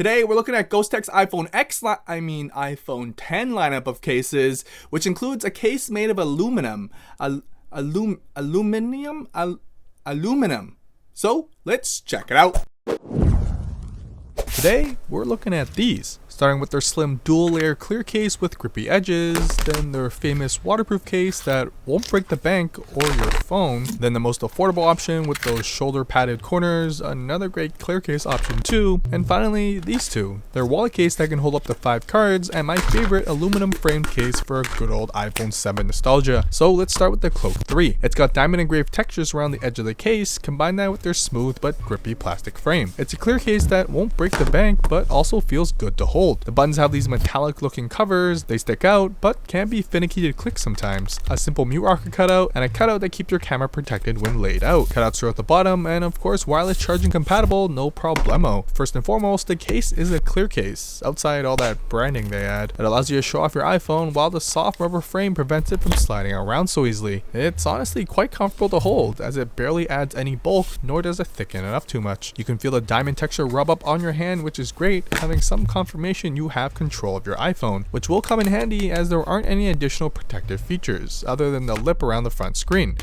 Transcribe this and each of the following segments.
Today we're looking at Ghostek's iPhone 10 lineup of cases, which includes a case made of aluminum. Aluminum. So let's check it out. Today we're looking at these, starting with their slim dual layer clear case with grippy edges, then their famous waterproof case that won't break the bank or your phone, then the most affordable option with those shoulder padded corners, another great clear case option too, and finally these two, their wallet case that can hold up to 5 cards, and my favorite aluminum framed case for a good old iPhone 7 nostalgia. So let's start with the Cloak 3. It's got diamond engraved textures around the edge of the case, combine that with their smooth but grippy plastic frame. It's a clear case that won't break the bank but also feels good to hold. The buttons have these metallic looking covers, they stick out but can be finicky to click sometimes. A simple mute rocker cutout and a cutout that keeps your camera protected when laid out. Cutouts throughout the bottom, and of course wireless charging compatible, no problemo. First and foremost, the case is a clear case. Outside all that branding they add, it allows you to show off your iPhone while the soft rubber frame prevents it from sliding around so easily. It's honestly quite comfortable to hold as it barely adds any bulk, nor does it thicken it up too much. You can feel the diamond texture rub up on your hand, which is great, having some confirmation you have control of your iPhone, which will come in handy as there aren't any additional protective features other than the lip around the front screen.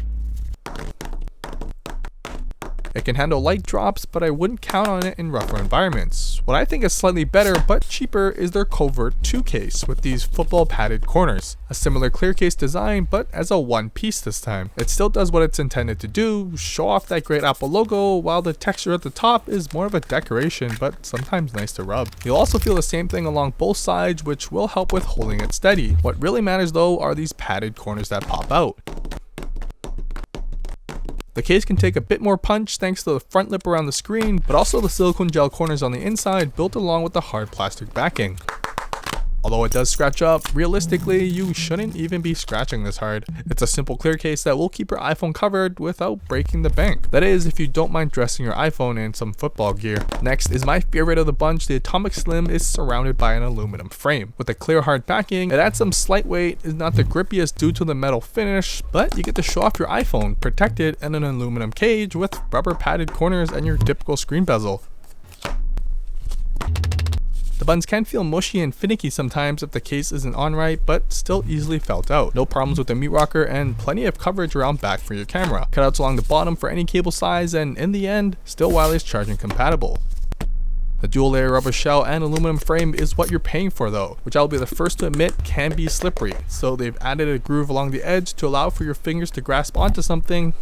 It can handle light drops, but I wouldn't count on it in rougher environments. What I think is slightly better but cheaper is their Covert 2 case with these football padded corners. A similar clear case design, but as a one piece this time. It still does what it's intended to do, show off that great Apple logo, while the texture at the top is more of a decoration, but sometimes nice to rub. You'll also feel the same thing along both sides, which will help with holding it steady. What really matters though are these padded corners that pop out. The case can take a bit more punch thanks to the front lip around the screen, but also the silicone gel corners on the inside built along with the hard plastic backing. Although it does scratch up, realistically you shouldn't even be scratching this hard. It's a simple clear case that will keep your iPhone covered without breaking the bank. That is, if you don't mind dressing your iPhone in some football gear. Next is my favorite of the bunch. The Atomic Slim is surrounded by an aluminum frame. With a clear hard backing, it adds some slight weight, is not the grippiest due to the metal finish, but you get to show off your iPhone, protected in an aluminum cage with rubber padded corners and your typical screen bezel. The buttons can feel mushy and finicky sometimes if the case isn't on right, but still easily felt out. No problems with the mute rocker and plenty of coverage around back for your camera. Cutouts along the bottom for any cable size, and in the end, still wireless charging compatible. The dual layer rubber shell and aluminum frame is what you're paying for though, which I'll be the first to admit can be slippery. So they've added a groove along the edge to allow for your fingers to grasp onto something.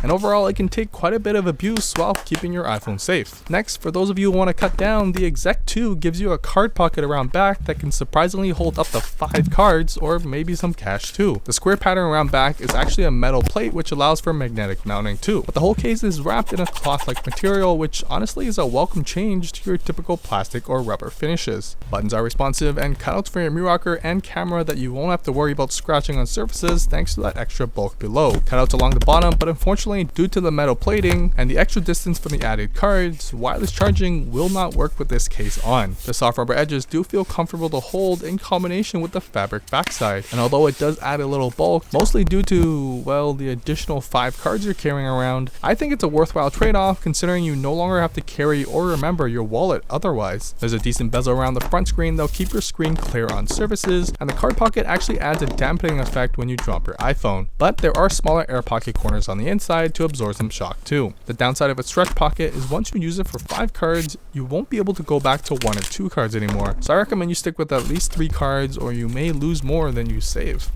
And overall, it can take quite a bit of abuse while keeping your iPhone safe. Next, for those of you who want to cut down, the Exec 2 gives you a card pocket around back that can surprisingly hold up to 5 cards or maybe some cash too. The square pattern around back is actually a metal plate which allows for magnetic mounting too. But the whole case is wrapped in a cloth-like material, which honestly is a welcome change to your typical plastic or rubber finishes. Buttons are responsive and cutouts for your mute rocker and camera that you won't have to worry about scratching on surfaces thanks to that extra bulk below. Cutouts along the bottom, but unfortunately due to the metal plating and the extra distance from the added cards, wireless charging will not work with this case on. The soft rubber edges do feel comfortable to hold in combination with the fabric backside, and although it does add a little bulk, mostly due to, well, the additional 5 cards you're carrying around, I think it's a worthwhile trade-off considering you no longer have to carry or remember your wallet otherwise. There's a decent bezel around the front screen that'll keep your screen clear on surfaces, and the card pocket actually adds a dampening effect when you drop your iPhone. But there are smaller air pocket corners on the inside to absorb some shock too. The downside of its stretch pocket is once you use it for 5 cards, you won't be able to go back to 1 or 2 cards anymore. So I recommend you stick with at least 3 cards or you may lose more than you save.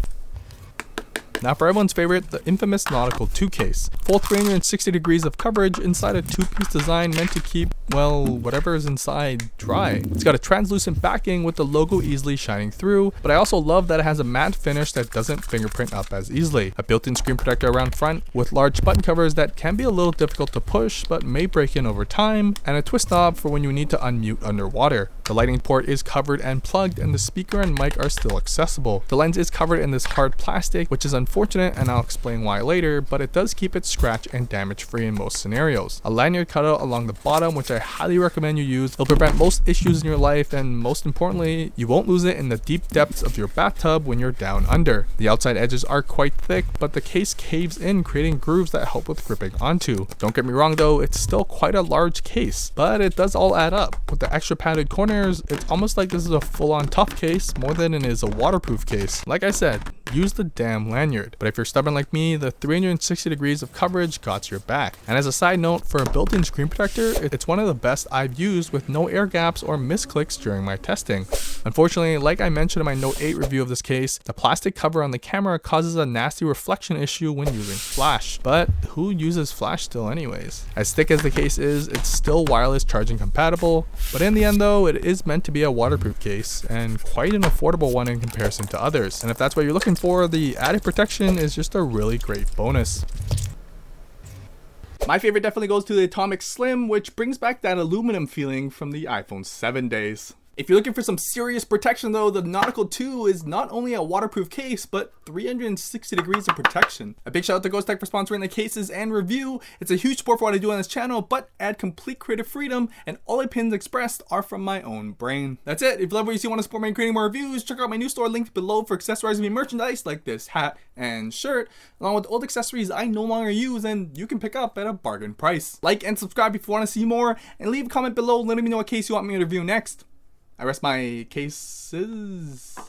Now for everyone's favorite, the infamous Nautical 2 case. Full 360 degrees of coverage inside a 2-piece design meant to keep, well, whatever is inside dry. It's got a translucent backing with the logo easily shining through, but I also love that it has a matte finish that doesn't fingerprint up as easily. A built-in screen protector around front with large button covers that can be a little difficult to push but may break in over time, and a twist knob for when you need to unmute underwater. The lightning port is covered and plugged, and the speaker and mic are still accessible. The lens is covered in this hard plastic, which is unfortunate, and I'll explain why later, but it does keep it scratch and damage free in most scenarios. A lanyard cutout along the bottom, which I highly recommend you use. It'll prevent most issues in your life, and most importantly, you won't lose it in the deep depths of your bathtub when you're down under. The outside edges are quite thick, but the case caves in, creating grooves that help with gripping onto. Don't get me wrong though, it's still quite a large case, but it does all add up. With the extra padded corners, it's almost like this is a full-on tough case more than it is a waterproof case. Like I said, use the damn lanyard. But if you're stubborn like me, the 360 degrees of coverage got your back. And as a side note, for a built-in screen protector, it's one of the best I've used with no air gaps or misclicks during my testing. Unfortunately, like I mentioned in my Note 8 review of this case, the plastic cover on the camera causes a nasty reflection issue when using flash. But who uses flash still anyways? As thick as the case is, it's still wireless charging compatible, but in the end though, it is meant to be a waterproof case, and quite an affordable one in comparison to others. And if that's what you're looking for, the added protection is just a really great bonus. My favorite definitely goes to the Atomic Slim, which brings back that aluminum feeling from the iPhone 7 days. If you're looking for some serious protection though, the Nautical 2 is not only a waterproof case, but 360 degrees of protection. A big shout out to Ghostek for sponsoring the cases and review. It's a huge support for what I do on this channel, but add complete creative freedom, and all opinions expressed are from my own brain. That's it. If you love what you see and want to support me in creating more reviews, check out my new store linked below for accessorizing me merchandise like this hat and shirt, along with old accessories I no longer use and you can pick up at a bargain price. Like and subscribe if you want to see more, and leave a comment below letting me know what case you want me to review next. I rest my cases.